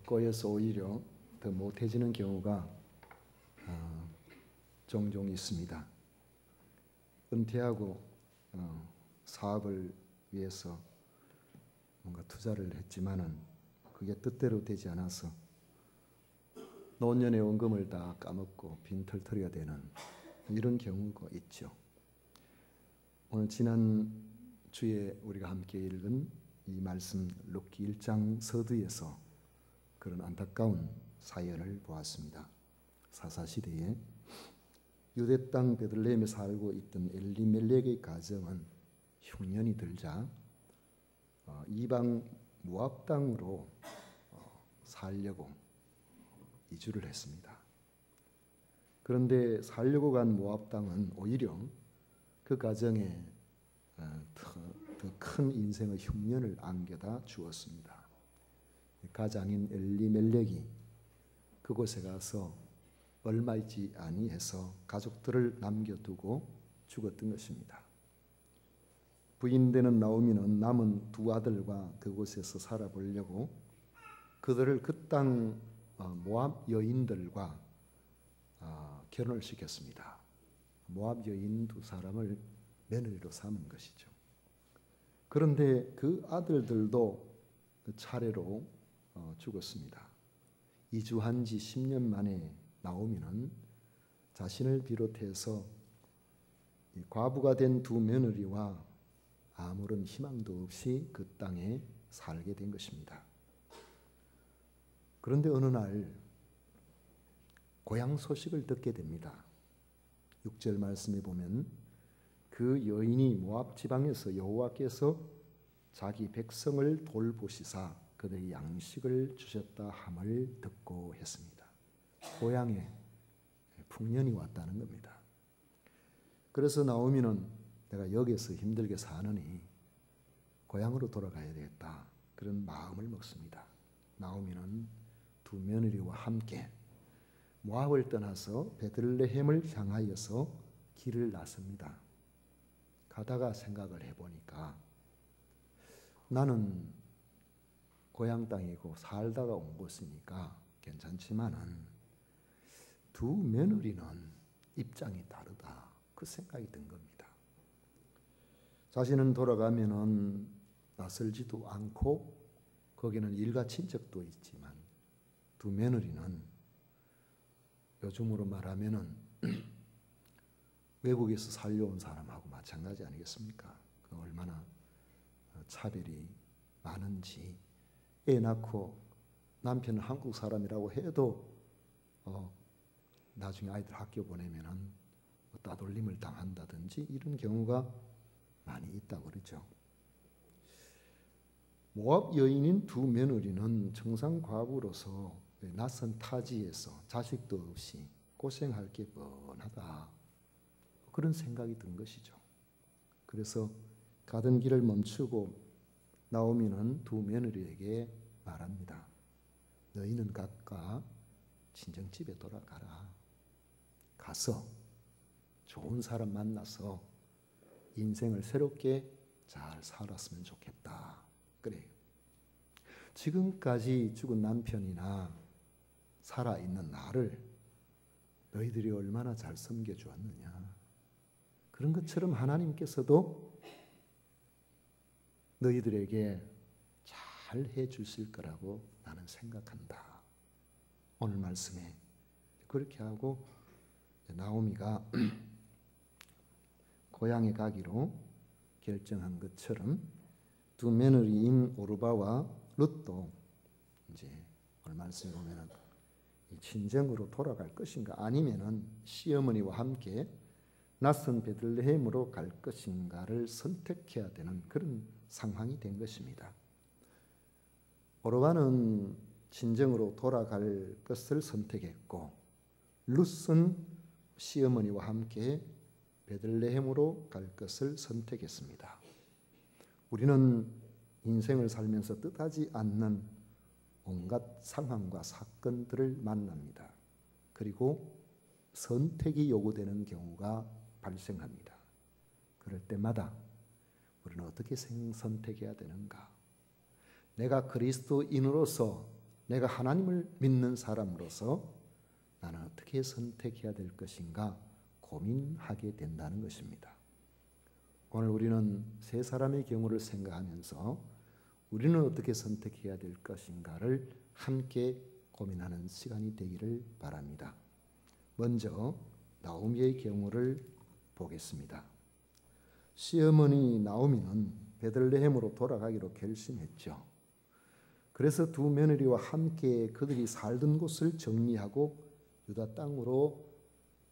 꼬여서 오히려 더 못해지는 경우가 종종 있습니다. 은퇴하고 사업을 위해서 뭔가 투자를 했지만은 그게 뜻대로 되지 않아서 노년의 원금을 다 까먹고 빈털터리가 되는 이런 경우가 있죠. 오늘 지난 주에 우리가 함께 읽은 이 말씀 룻기 1장 서두에서 그런 안타까운 사연을 보았습니다. 사사시대에 유대 땅 베들레헴에 살고 있던 엘리멜렉의 가정은 흉년이 들자 이방 모압 땅으로 살려고 이주를 했습니다. 그런데 살려고 간 모압 땅은 오히려 그 가정에 더 큰 인생의 흉년을 안겨다 주었습니다. 가장인 엘리멜렉이 그곳에 가서 얼마 있지 아니해서 가족들을 남겨두고 죽었던 것입니다. 부인되는 나오미는 남은 두 아들과 그곳에서 살아보려고 그들을 그 땅 모압 여인들과 결혼을 시켰습니다. 모압 여인 두 사람을 며느리로 삼은 것이죠. 그런데 그 아들들도 차례로 죽었습니다. 이주한 지 10년 만에 나오미는 자신을 비롯해서 과부가 된 두 며느리와 아무런 희망도 없이 그 땅에 살게 된 것입니다. 그런데 어느 날 고향 소식을 듣게 됩니다. 6절 말씀에 보면 그 여인이 모압 지방에서 여호와께서 자기 백성을 돌보시사 그들의 양식을 주셨다 함을 듣고 했습니다. 고향에 풍년이 왔다는 겁니다. 그래서 나오미는 내가 여기서 힘들게 사느니 고향으로 돌아가야 되겠다, 그런 마음을 먹습니다. 나오미는 두 며느리와 함께 모압을 떠나서 베들레헴을 향하여서 길을 나섭니다. 가다가 생각을 해보니까 나는 고향 땅이고 살다가 온 곳이니까 괜찮지만은 두 며느리는 입장이 다르다, 그 생각이 든 겁니다. 자신은 돌아가면은 낯설지도 않고 거기는 일가 친척도 있지만 두 며느리는 요즘으로 말하면은 외국에서 살려온 사람하고 마찬가지 아니겠습니까? 그 얼마나 차별이 많은지. 애 낳고 남편은 한국 사람이라고 해도 나중에 아이들 학교 보내면은 따돌림을 당한다든지 이런 경우가 많이 있다고 그러죠. 모압 여인인 두 며느리는 정상 과부로서 낯선 타지에서 자식도 없이 고생할 게 뻔하다, 그런 생각이 든 것이죠. 그래서 가던 길을 멈추고 나오미는 두 며느리에게 말합니다. 너희는 각각 친정집에 돌아가라. 가서 좋은 사람 만나서 인생을 새롭게 잘 살았으면 좋겠다. 그래요. 지금까지 죽은 남편이나 살아있는 나를 너희들이 얼마나 잘 섬겨주었느냐. 그런 것처럼 하나님께서도 너희들에게 잘 해주실 거라고 나는 생각한다. 오늘 말씀에 그렇게 하고 나오미가 고향에 가기로 결정한 것처럼 두 며느리인 오르바와 룻도 이제 오늘 말씀에 보면은 친정으로 돌아갈 것인가 아니면은 시어머니와 함께 낯선 베들레헴으로 갈 것인가를 선택해야 되는 그런 상황이 된 것입니다. 오르바는 친정으로 돌아갈 것을 선택했고 룻은 시어머니와 함께 베들레헴으로 갈 것을 선택했습니다. 우리는 인생을 살면서 뜻하지 않는 온갖 상황과 사건들을 만납니다. 그리고 선택이 요구되는 경우가 발생합니다. 그럴 때마다 우리는 어떻게 선택해야 되는가? 내가 그리스도인으로서 내가 하나님을 믿는 사람으로서 나는 어떻게 선택해야 될 것인가 고민하게 된다는 것입니다. 오늘 우리는 세 사람의 경우를 생각하면서 우리는 어떻게 선택해야 될 것인가를 함께 고민하는 시간이 되기를 바랍니다. 먼저 나오미의 경우를 보겠습니다. 시어머니 나오미는 베들레헴으로 돌아가기로 결심했죠. 그래서 두 며느리와 함께 그들이 살던 곳을 정리하고 유다 땅으로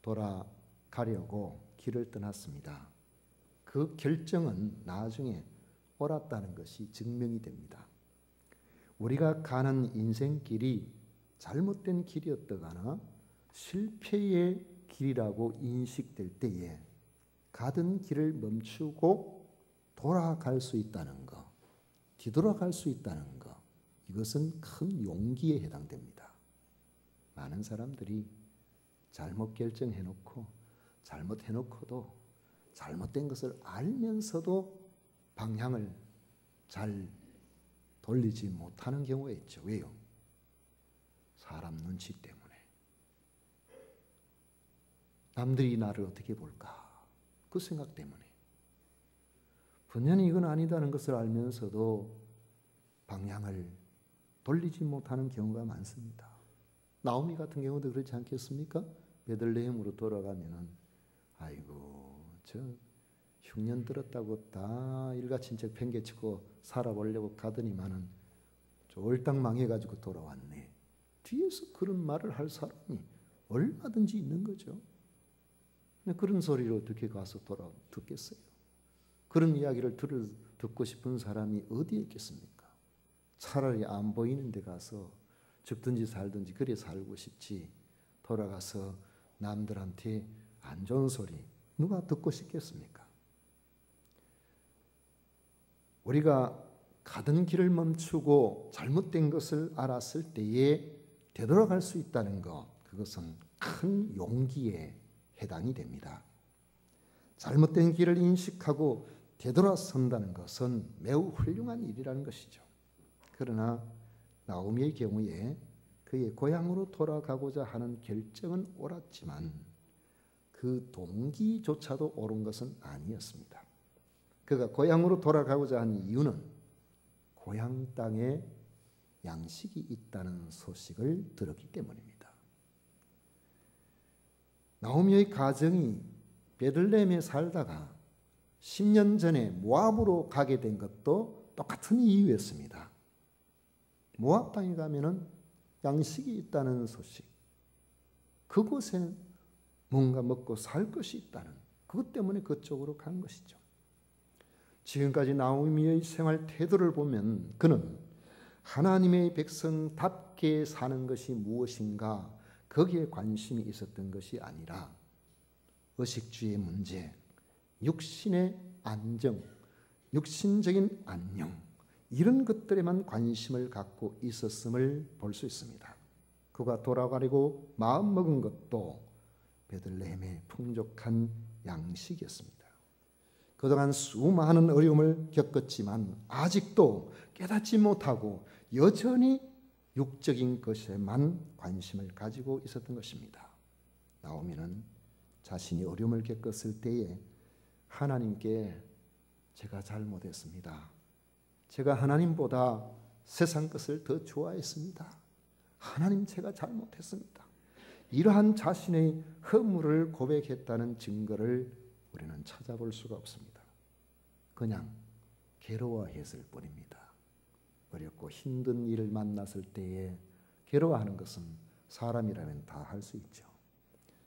돌아가려고 길을 떠났습니다. 그 결정은 나중에 옳았다는 것이 증명이 됩니다. 우리가 가는 인생길이 잘못된 길이었다거나 실패의 길이라고 인식될 때에 가던 길을 멈추고 돌아갈 수 있다는 것, 뒤돌아갈 수 있다는 것, 이것은 큰 용기에 해당됩니다. 많은 사람들이 잘못 결정해놓고 잘못해놓고도 잘못된 것을 알면서도 방향을 잘 돌리지 못하는 경우가 있죠. 왜요? 사람 눈치 때문에. 남들이 나를 어떻게 볼까? 그 생각 때문에. 분명히 이건 아니다는 것을 알면서도 방향을 돌리지 못하는 경우가 많습니다. 나오미 같은 경우도 그렇지 않겠습니까? 베들레헴으로 돌아가면은 아이고 저 흉년 들었다고 다 일가친척 팽개치고 살아보려고 가더니만은 저 얼딱 망해가지고 돌아왔네. 뒤에서 그런 말을 할 사람이 얼마든지 있는 거죠. 그런 소리를 어떻게 가서 듣겠어요? 그런 이야기를 듣고 싶은 사람이 어디에 있겠습니까? 차라리 안 보이는 데 가서 죽든지 살든지 그래 살고 싶지, 돌아가서 남들한테 안 좋은 소리 누가 듣고 싶겠습니까? 우리가 가던 길을 멈추고 잘못된 것을 알았을 때에 되돌아갈 수 있다는 것, 그것은 큰 용기에 해당이 됩니다. 잘못된 길을 인식하고 되돌아선다는 것은 매우 훌륭한 일이라는 것이죠. 그러나 나오미의 경우에 그의 고향으로 돌아가고자 하는 결정은 옳았지만 그 동기조차도 옳은 것은 아니었습니다. 그가 고향으로 돌아가고자 한 이유는 고향 땅에 양식이 있다는 소식을 들었기 때문입니다. 나오미의 가정이 베들레헴에 살다가 10년 전에 모압으로 가게 된 것도 똑같은 이유였습니다. 모압 땅에 가면은 양식이 있다는 소식, 그곳에 뭔가 먹고 살 것이 있다는 그것 때문에 그쪽으로 간 것이죠. 지금까지 나오미의 생활 태도를 보면 그는 하나님의 백성답게 사는 것이 무엇인가 거기에 관심이 있었던 것이 아니라 의식주의 문제, 육신의 안정, 육신적인 안녕, 이런 것들에만 관심을 갖고 있었음을 볼 수 있습니다. 그가 돌아가려고 마음먹은 것도 베들레헴의 풍족한 양식이었습니다. 그동안 수많은 어려움을 겪었지만 아직도 깨닫지 못하고 여전히 육적인 것에만 관심을 가지고 있었던 것입니다. 나오미는 자신이 어려움을 겪었을 때에 하나님께 제가 잘못했습니다. 제가 하나님보다 세상 것을 더 좋아했습니다. 하나님, 제가 잘못했습니다. 이러한 자신의 허물을 고백했다는 증거를 우리는 찾아볼 수가 없습니다. 그냥 괴로워했을 뿐입니다. 어렵고 힘든 일을 만났을 때에 괴로워하는 것은 사람이라면 다 할 수 있죠.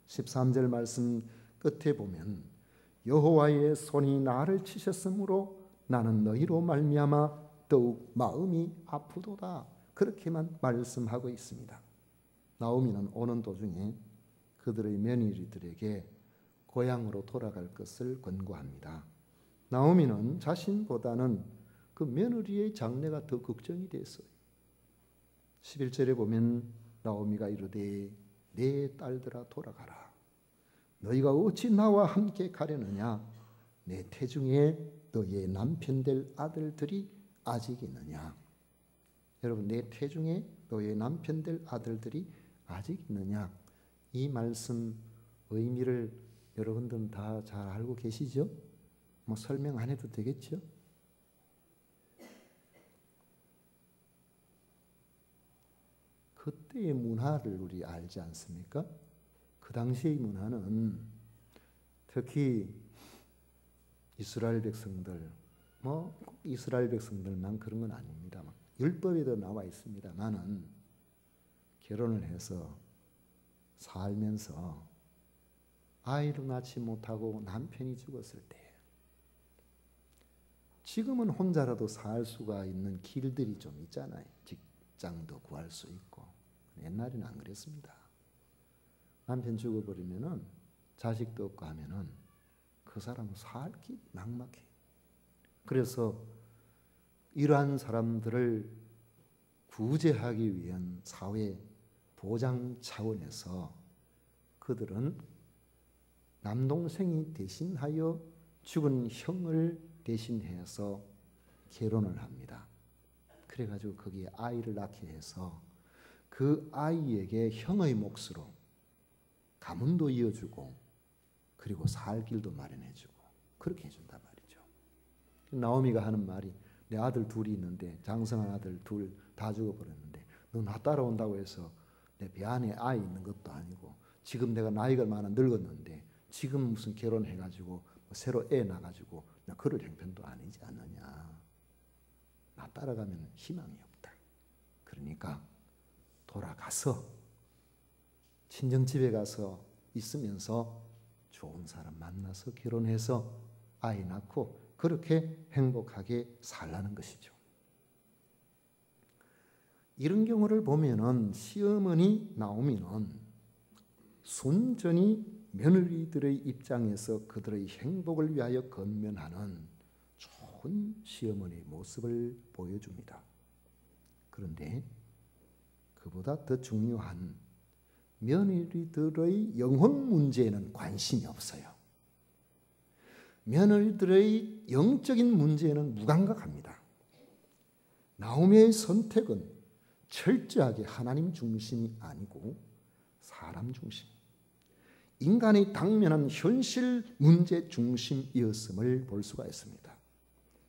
13절 말씀 끝에 보면 여호와의 손이 나를 치셨으므로 나는 너희로 말미암아 더욱 마음이 아프도다. 그렇게만 말씀하고 있습니다. 나오미는 오는 도중에 그들의 며느리들에게 고향으로 돌아갈 것을 권고합니다. 나오미는 자신보다는 그 며느리의 장래가 더 걱정이 됐어요. 11절에 보면 나오미가 이르되 내 딸들아 돌아가라. 너희가 어찌 나와 함께 가려느냐? 내 태중에 너희의 남편 될 아들들이 아직 있느냐? 여러분, 내 태중에 너의 남편 될 아들들이 아직 있느냐? 이 말씀 의미를 여러분들은 다 잘 알고 계시죠? 뭐 설명 안 해도 되겠죠? 그때의 문화를 우리 알지 않습니까? 그 당시의 문화는 특히 이스라엘 백성들, 뭐 이스라엘 백성들만 그런 건 아닙니다. 율법에도 나와 있습니다만은 결혼을 해서 살면서 아이를 낳지 못하고 남편이 죽었을 때, 지금은 혼자라도 살 수가 있는 길들이 좀 있잖아요. 직장도 구할 수 있고. 옛날에는 안 그랬습니다. 남편 죽어버리면은 자식도 없고 하면은 그 사람은 살 길이 막막해. 그래서 이러한 사람들을 구제하기 위한 사회 보장 차원에서 그들은 남동생이 대신하여 죽은 형을 대신해서 결혼을 합니다. 그래가지고 거기에 아이를 낳게 해서 그 아이에게 형의 몫으로 가문도 이어주고 그리고 살 길도 마련해주고 그렇게 해준단 말이죠. 나오미가 하는 말이, 내 아들 둘이 있는데 장성한 아들 둘 다 죽어버렸는데 너 나 따라온다고 해서 내 배 안에 아이 있는 것도 아니고 지금 내가 나이가 많아 늙었는데 지금 무슨 결혼해가지고 새로 애 낳아가지고 나 그럴 형편도 아니지 않느냐. 나 따라가면 희망이 없다. 그러니까 돌아가서 친정집에 가서 있으면서 좋은 사람 만나서 결혼해서 아이 낳고 그렇게 행복하게 살라는 것이죠. 이런 경우를 보면은 시어머니 나오미는 순전히 며느리들의 입장에서 그들의 행복을 위하여 건면하는 좋은 시어머니의 모습을 보여줍니다. 그런데 그보다 더 중요한 며느리들의 영혼 문제에는 관심이 없어요. 며느리들의 영적인 문제에는 무감각합니다. 나오미의 선택은 철저하게 하나님 중심이 아니고 사람 중심, 인간의 당면한 현실 문제 중심이었음을 볼 수가 있습니다.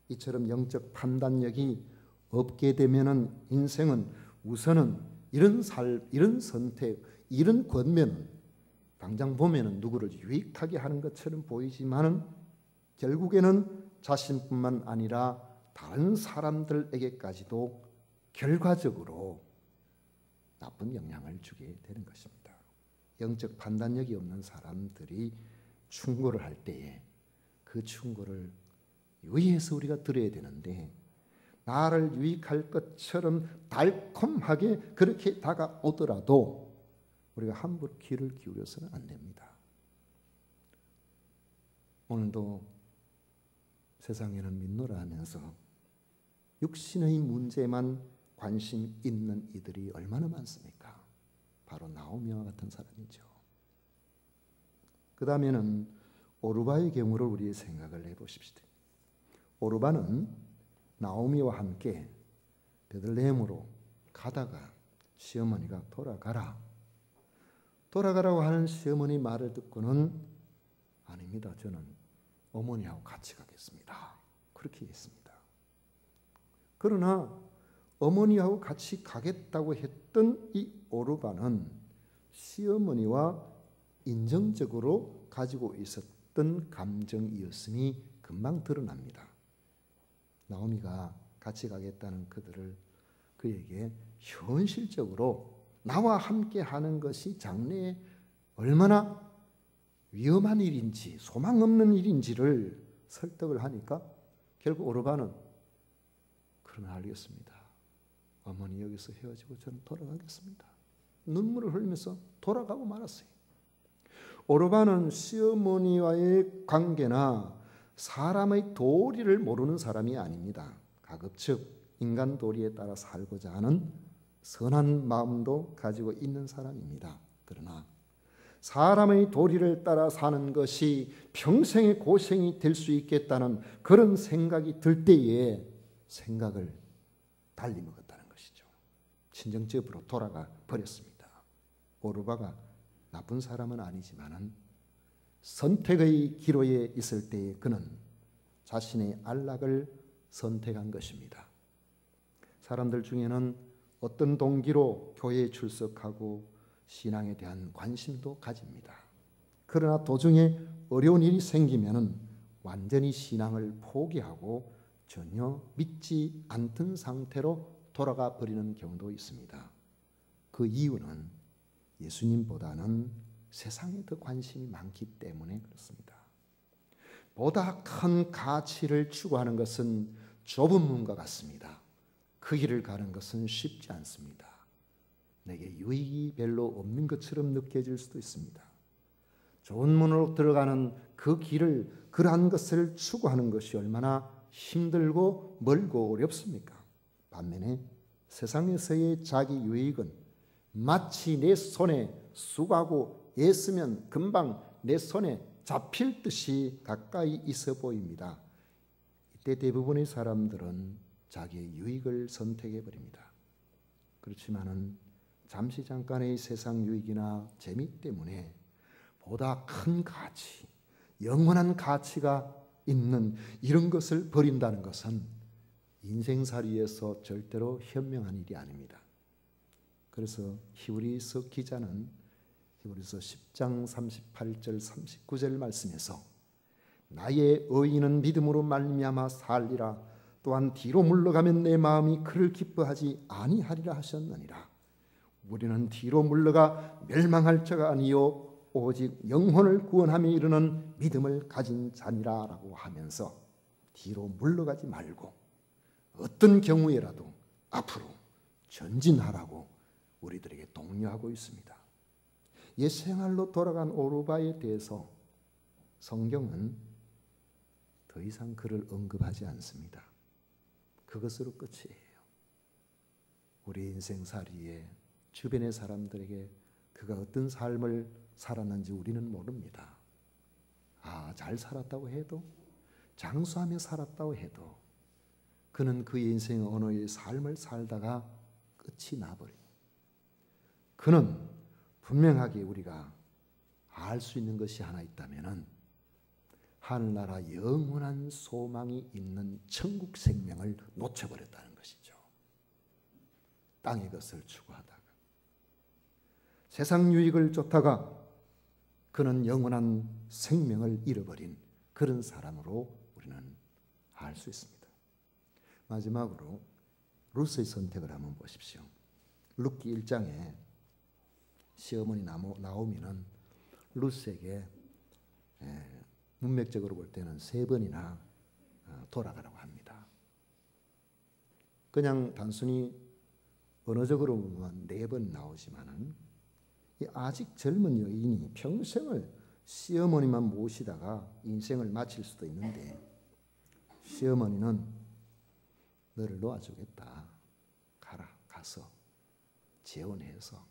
이처럼 영적 판단력이 없게 되면은 인생은 우선은 이런 선택, 이런 권면은 당장 보면은 누구를 유익하게 하는 것처럼 보이지만은 결국에는 자신뿐만 아니라 다른 사람들에게까지도 결과적으로 나쁜 영향을 주게 되는 것입니다. 영적 판단력이 없는 사람들이 충고를 할 때에 그 충고를 유의해서 우리가 들어야 되는데 나를 유익할 것처럼 달콤하게 그렇게 다가오더라도 우리가 함부로 귀를 기울여서는 안 됩니다. 오늘도 세상에는 믿노라 하면서 육신의 문제만 관심 있는 이들이 얼마나 많습니까? 바로 나오미와 같은 사람이죠. 그 다음에는 오르바의 경우를 우리 생각을 해보십시다. 오르바는 나오미와 함께 베들레헴으로 가다가 시어머니가 돌아가라고 하는 시어머니 말을 듣고는 아닙니다. 저는 어머니하고 같이 가겠습니다. 그렇게 했습니다. 그러나 어머니하고 같이 가겠다고 했던 이 오르바는 시어머니와 인정적으로 가지고 있었던 감정이었음이 금방 드러납니다. 나오미가 같이 가겠다는 그에게 현실적으로 나와 함께 하는 것이 장래에 얼마나 위험한 일인지 소망 없는 일인지를 설득을 하니까 결국 오르바는 그러나 알겠습니다. 어머니 여기서 헤어지고 저는 돌아가겠습니다. 눈물을 흘리면서 돌아가고 말았어요. 오르바는 시어머니와의 관계나 사람의 도리를 모르는 사람이 아닙니다. 가급적 인간 도리에 따라 살고자 하는 선한 마음도 가지고 있는 사람입니다. 그러나 사람의 도리를 따라 사는 것이 평생의 고생이 될 수 있겠다는 그런 생각이 들 때에 생각을 달리 먹었다는 것이죠. 친정집으로 돌아가 버렸습니다. 오르바가 나쁜 사람은 아니지만은 선택의 기로에 있을 때에 그는 자신의 안락을 선택한 것입니다. 사람들 중에는 어떤 동기로 교회에 출석하고 신앙에 대한 관심도 가집니다. 그러나 도중에 어려운 일이 생기면은 완전히 신앙을 포기하고 전혀 믿지 않던 상태로 돌아가 버리는 경우도 있습니다. 그 이유는 예수님보다는 세상에 더 관심이 많기 때문에 그렇습니다. 보다 큰 가치를 추구하는 것은 좁은 문과 같습니다. 그 길을 가는 것은 쉽지 않습니다. 내게 유익이 별로 없는 것처럼 느껴질 수도 있습니다. 좋은 문으로 들어가는 그 길을, 그러한 것을 추구하는 것이 얼마나 힘들고 멀고 어렵습니까? 반면에 세상에서의 자기 유익은 마치 내 손에 쑥하고 애쓰면 금방 내 손에 잡힐 듯이 가까이 있어 보입니다. 이때 대부분의 사람들은 자기의 유익을 선택해 버립니다. 그렇지만은 잠시 잠깐의 세상 유익이나 재미 때문에 보다 큰 가치, 영원한 가치가 있는 이런 것을 버린다는 것은 인생살이에서 절대로 현명한 일이 아닙니다. 그래서 히브리서 기자는 히브리서 10장 38절 39절 말씀에서 나의 의인은 믿음으로 말미암아 살리라 또한 뒤로 물러가면 내 마음이 그를 기뻐하지 아니하리라 하셨느니라. 우리는 뒤로 물러가 멸망할 자가 아니요 오직 영혼을 구원함에 이르는 믿음을 가진 자니라 라고 하면서 뒤로 물러가지 말고 어떤 경우에라도 앞으로 전진하라고 우리들에게 독려하고 있습니다. 옛 생활로 돌아간 오르바에 대해서 성경은 더 이상 그를 언급하지 않습니다. 그것으로 끝이에요. 우리 인생살이에 주변의 사람들에게 그가 어떤 삶을 살았는지 우리는 모릅니다. 잘 살았다고 해도, 장수하며 살았다고 해도 그는 그 인생 언어의 삶을 살다가 끝이 나버립니다. 그는 분명하게 우리가 알 수 있는 것이 하나 있다면은 하늘나라 영원한 소망이 있는 천국 생명을 놓쳐버렸다는 것이죠. 땅의 것을 추구하다가 세상 유익을 쫓다가 그는 영원한 생명을 잃어버린 그런 사람으로 우리는 알 수 있습니다. 마지막으로 루스의 선택을 한번 보십시오. 룻기 1장에 시어머니 나오미는 루스에게 문맥적으로 볼 때는 3번이나 돌아가라고 합니다. 그냥 단순히 언어적으로 보면 4번 나오지만은 아직 젊은 여인이 평생을 시어머니만 모시다가 인생을 마칠 수도 있는데 시어머니는 너를 놓아주겠다. 가서 재혼해서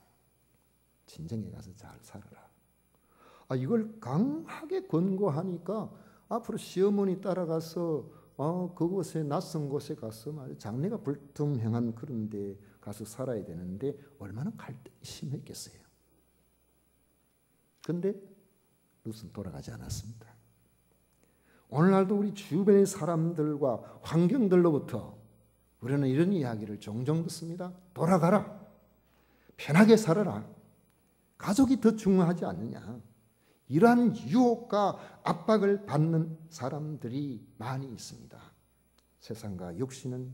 친정에 가서 잘 살아라. 이걸 강하게 권고하니까 앞으로 시어머니 따라가서 그곳에 낯선 곳에 가서 장래가 불투명한 그런 데 가서 살아야 되는데 얼마나 갈등이 심했겠어요. 그런데 룻은 돌아가지 않았습니다. 오늘날도 우리 주변의 사람들과 환경들로부터 우리는 이런 이야기를 종종 듣습니다. 돌아가라. 편하게 살아라. 가족이 더 중요하지 않느냐. 이러한 유혹과 압박을 받는 사람들이 많이 있습니다. 세상과 육신은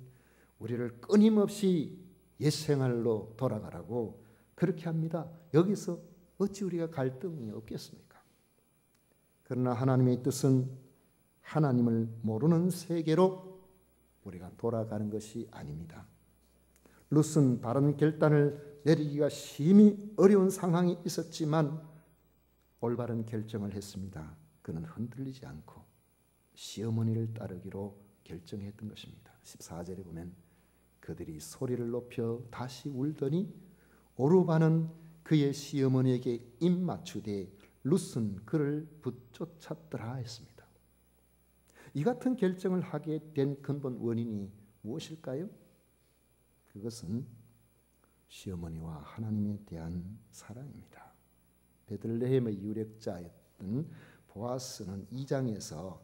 우리를 끊임없이 옛 생활로 돌아가라고 그렇게 합니다. 여기서 어찌 우리가 갈등이 없겠습니까? 그러나 하나님의 뜻은 하나님을 모르는 세계로 우리가 돌아가는 것이 아닙니다. 룻은 바른 결단을 내리기가 심히 어려운 상황이 있었지만 올바른 결정을 했습니다. 그는 흔들리지 않고 시어머니를 따르기로 결정했던 것입니다. 14절에 보면 그들이 소리를 높여 다시 울더니 오르바는 그의 시어머니에게 입맞추되 룻은 그를 붙쫓았더라 했습니다. 이 같은 결정을 하게 된 근본 원인이 무엇일까요? 그것은 시어머니와 하나님에 대한 사랑입니다. 베들레헴의 유력자였던 보아스는 2장에서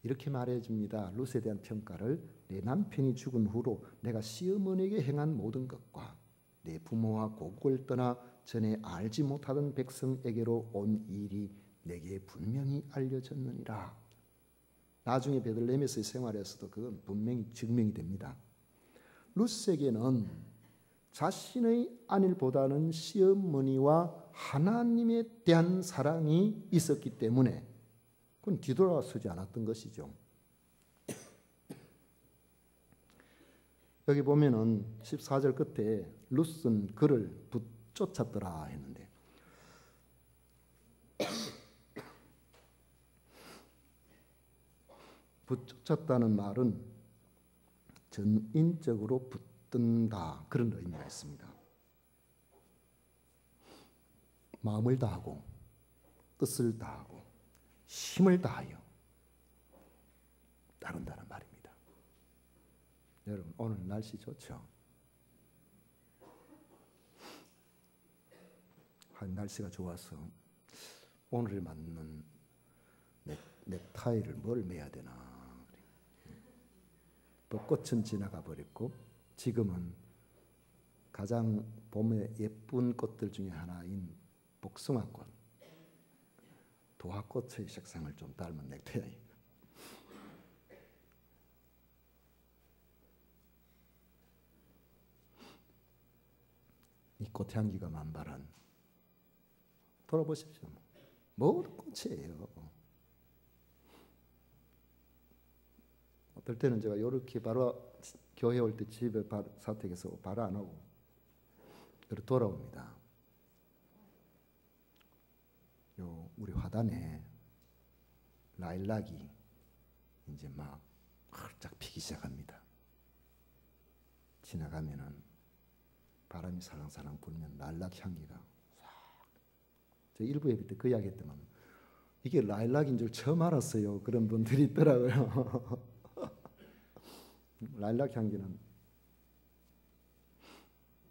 이렇게 말해줍니다. 룻에 대한 평가를 내 남편이 죽은 후로 내가 시어머니에게 행한 모든 것과 내 부모와 고국을 떠나 전에 알지 못하던 백성에게로 온 일이 내게 분명히 알려졌느니라. 나중에 베들레헴에서의 생활에서도 그건 분명히 증명이 됩니다. 룻에게는 자신의 아내보다는 시어머니와 하나님에 대한 사랑이 있었기 때문에 그건 뒤돌아서지 않았던 것이죠. 여기 보면은 14절 끝에 룻은 그를 붙쫓았더라 했는데 붙쫓았다는 말은 전인적으로 붙든다 그런 의미가 있습니다. 마음을 다하고 뜻을 다하고 힘을 다하여 따른다는 말입니다. 여러분 오늘 날씨 좋죠? 날씨가 좋아서 오늘에 맞는 넥타이를 뭘 매야 되나. 벚꽃은 지나가 버렸고 지금은 가장 봄의 예쁜 꽃들 중에 하나인 복숭아꽃, 도화꽃의 색상을 좀 닮은 넥타이. 이 꽃향기가 만발한, 돌아보십시오. 모든 꽃이에요. 어떨 때는 제가 이렇게 바로 교회 올 때 집에 사택에서 바로 안 오고 이렇게 돌아옵니다. 우리 화단에 라일락이 이제 막 활짝 피기 시작합니다. 지나가면은 바람이 살랑살랑 불면 라일락 향기가 싹. 저 일부 예배 때 그 이야기 했더만 이게 라일락인 줄 처음 알았어요. 그런 분들이 있더라고요. 라일락 향기는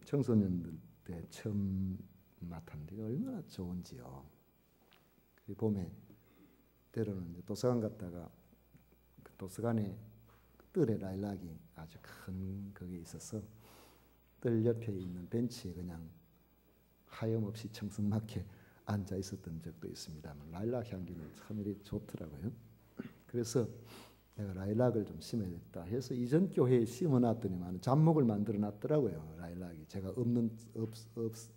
청소년들 때 처음 맡았는데 얼마나 좋은지요. 봄에 때로는 도서관 갔다가 그 도서관에 뜰에 라일락이 아주 큰 거기에 있어서 뜰 옆에 있는 벤치에 그냥 하염없이 청승맞게 앉아 있었던 적도 있습니다만 라일락 향기는 참 이리 좋더라고요. 그래서 내가 라일락을 좀 심어야겠다 해서 이전 교회에 심어놨더니만 잡목을 만들어놨더라고요. 라일락이 제가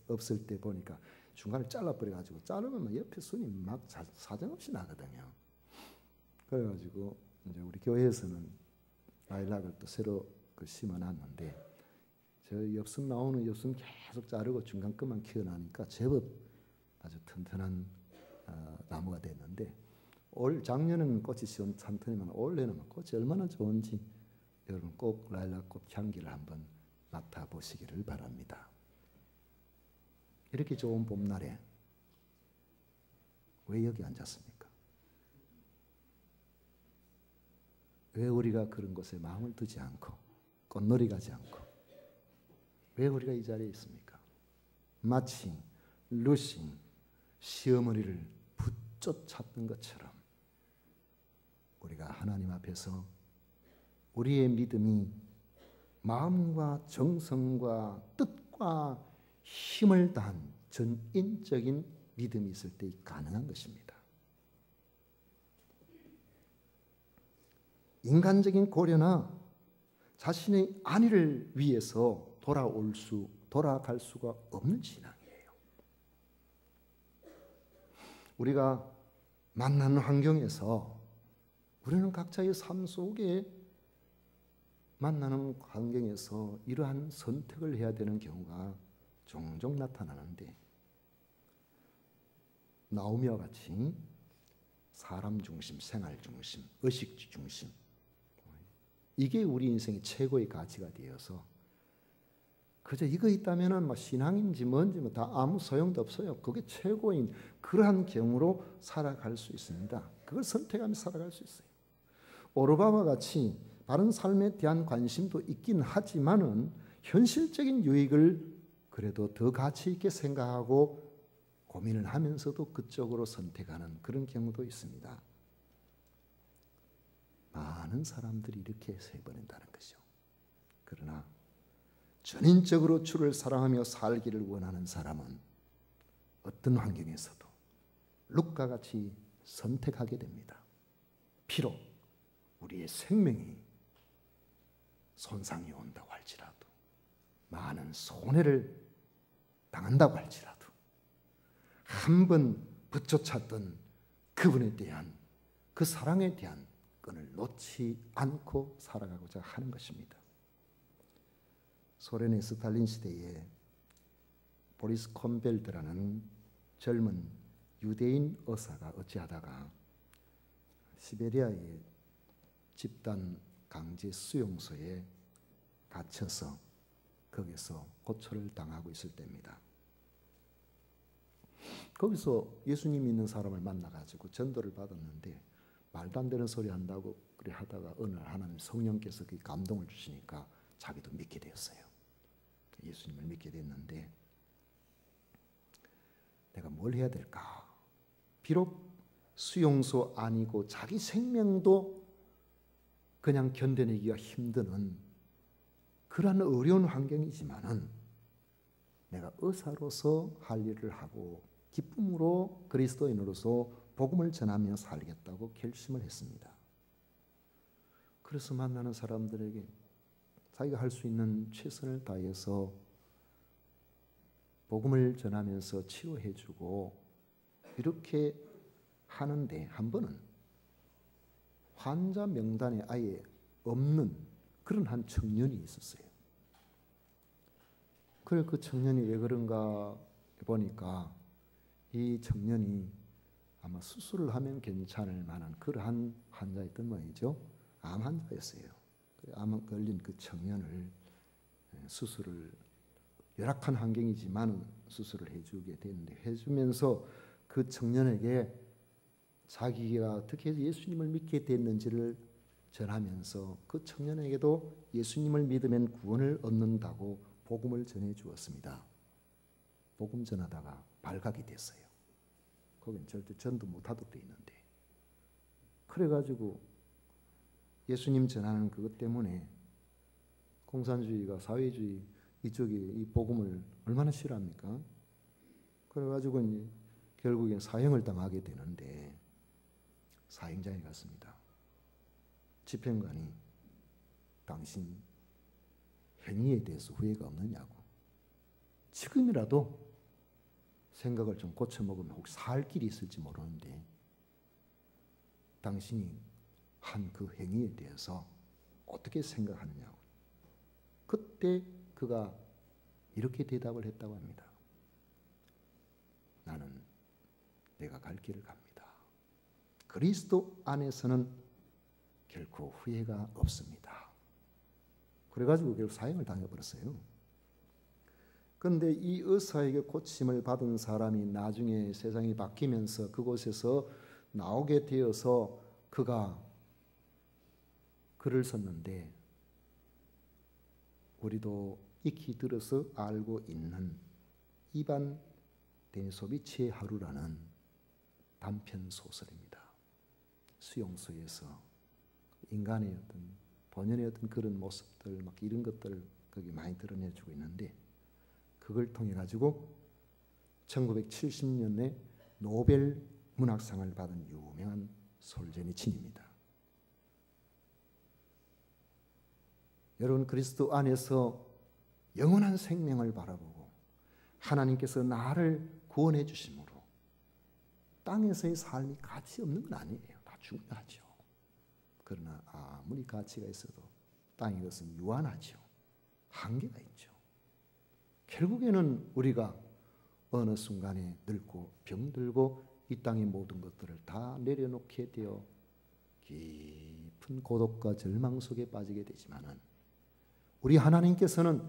없을 때 보니까 중간에 잘라버려가지고 자르면 옆에 순이 막 사정없이 나거든요. 그래가지고 이제 우리 교회에서는 라일락을 또 새로 심어놨는데 저 엽순 나오는 엽순 계속 자르고 중간 끝만 키워나니까 제법 아주 튼튼한 나무가 됐는데 작년에는 꽃이 산더니만 올해는 꽃이 얼마나 좋은지 여러분 꼭 라일락 꽃 향기를 한번 맡아보시기를 바랍니다. 이렇게 좋은 봄날에 왜 여기 앉았습니까? 왜 우리가 그런 곳에 마음을 두지 않고 꽃놀이 가지 않고 왜 우리가 이 자리에 있습니까? 마치 룻이 시어머니를 붙쫓았던 것처럼 우리가 하나님 앞에서 우리의 믿음이 마음과 정성과 뜻과 힘을 다한 전인적인 믿음이 있을 때 가능한 것입니다. 인간적인 고려나 자신의 안위를 위해서 돌아갈 수가 없는 신앙이에요. 우리가 만나는 환경에서 우리는 각자의 삶 속에 만나는 환경에서 이러한 선택을 해야 되는 경우가 종종 나타나는데 나오미와 같이 사람 중심, 생활 중심, 의식 중심 이게 우리 인생의 최고의 가치가 되어서 그저 이거 있다면은 뭐 신앙인지 뭔지 뭐 다 아무 소용도 없어요. 그게 최고인 그러한 경우로 살아갈 수 있습니다. 그걸 선택하며 살아갈 수 있어요. 오르바와 같이 바른 삶에 대한 관심도 있긴 하지만은 현실적인 유익을 그래도 더 가치 있게 생각하고 고민을 하면서도 그쪽으로 선택하는 그런 경우도 있습니다. 많은 사람들이 이렇게 세버린다는 것이죠. 그러나 전인적으로 주를 사랑하며 살기를 원하는 사람은 어떤 환경에서도 룻과 같이 선택하게 됩니다. 비록 우리의 생명이 손상이 온다고 할지라도, 많은 손해를 당한다고 할지라도, 한번 붙여찼던 그분에 대한 그 사랑에 대한 끈을 놓지 않고 살아가고자 하는 것입니다. 소련의 스탈린 시대에 보리스 콤벨드라는 젊은 유대인 의사가 어찌하다가 시베리아의 집단 강제 수용소에 갇혀서 거기서 고초를 당하고 있을 때입니다. 거기서 예수님 믿는 사람을 만나가지고 전도를 받았는데 말도 안 되는 소리 한다고 그래 하다가 어느 날 하나님 성령께서 그 감동을 주시니까 자기도 믿게 되었어요. 예수님을 믿게 됐는데 내가 뭘 해야 될까? 비록 수용소 아니고 자기 생명도 그냥 견뎌내기가 힘든 그러한 어려운 환경이지만은 내가 의사로서 할 일을 하고 기쁨으로 그리스도인으로서 복음을 전하며 살겠다고 결심을 했습니다. 그래서 만나는 사람들에게 자기가 할 수 있는 최선을 다해서 복음을 전하면서 치료해주고 이렇게 하는데 한 번은 환자 명단에 아예 없는 그런 한 청년이 있었어요. 그래 그 청년이 왜 그런가 보니까 이 청년이 아마 수술을 하면 괜찮을 만한 그러한 환자였던 모양이죠. 암 환자였어요. 암 걸린 그 청년을 수술을 열악한 환경이지만 수술을 해주게 됐는데 해주면서 그 청년에게 자기가 어떻게 해서 예수님을 믿게 됐는지를 전하면서 그 청년에게도 예수님을 믿으면 구원을 얻는다고 복음을 전해 주었습니다. 복음 전하다가 발각이 됐어요. 거긴 절대 전도 못하도록 돼 있는데 그래가지고 예수님 전하는 그것 때문에 공산주의가 사회주의 이쪽이 이 복음을 얼마나 싫어합니까? 그래가지고 이제 결국엔 사형을 당하게 되는데 사형장에 갔습니다. 집행관이 당신 행위에 대해서 후회가 없느냐고. 지금이라도 생각을 좀 고쳐먹으면 혹시 살 길이 있을지 모르는데 당신이 한 그 행위에 대해서 어떻게 생각하느냐고. 그때 그가 이렇게 대답을 했다고 합니다. 나는 내가 갈 길을 갑니다. 그리스도 안에서는 결코 후회가 없습니다. 그래가지고 결국 사형을 당해버렸어요. 그런데 이 의사에게 고침을 받은 사람이 나중에 세상이 바뀌면서 그곳에서 나오게 되어서 그가 글을 썼는데 우리도 익히 들어서 알고 있는 이반 데니소비치의 하루라는 단편 소설입니다. 수용소에서 인간의 어떤 본연의 어떤 그런 모습들 막 이런 것들을 거기 많이 드러내주고 있는데 그걸 통해 가지고 1970년에 노벨 문학상을 받은 유명한 솔제니친입니다. 여러분 그리스도 안에서 영원한 생명을 바라보고 하나님께서 나를 구원해 주심으로 땅에서의 삶이 가치 없는 건 아니에요. 다 중요하죠. 그러나 아무리 가치가 있어도 땅의 것은 유한하죠. 한계가 있죠. 결국에는 우리가 어느 순간에 늙고 병들고 이 땅의 모든 것들을 다 내려놓게 되어 깊은 고독과 절망 속에 빠지게 되지만은 우리 하나님께서는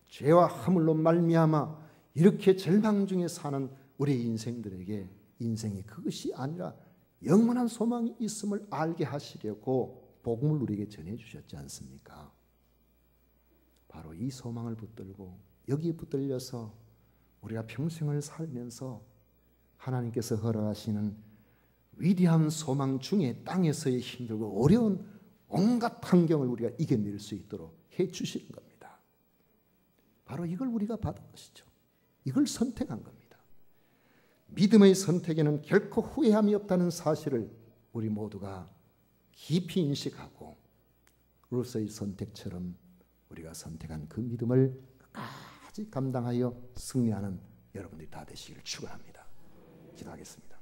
죄와 허물로 말미암아 이렇게 절망 중에 사는 우리 인생들에게 인생이 그것이 아니라 영원한 소망이 있음을 알게 하시려고 복음을 우리에게 전해 주셨지 않습니까? 바로 이 소망을 붙들고 여기에 붙들려서 우리가 평생을 살면서 하나님께서 허락하시는 위대한 소망 중에 땅에서의 힘들고 어려운 온갖 환경을 우리가 이겨낼 수 있도록 해 주시는 겁니다. 바로 이걸 우리가 받은 것이죠. 이걸 선택한 겁니다. 믿음의 선택에는 결코 후회함이 없다는 사실을 우리 모두가 깊이 인식하고 룻의 선택처럼 우리가 선택한 그 믿음을 끝까지 감당하여 승리하는 여러분들이 다 되시기를 축원합니다. 기도하겠습니다.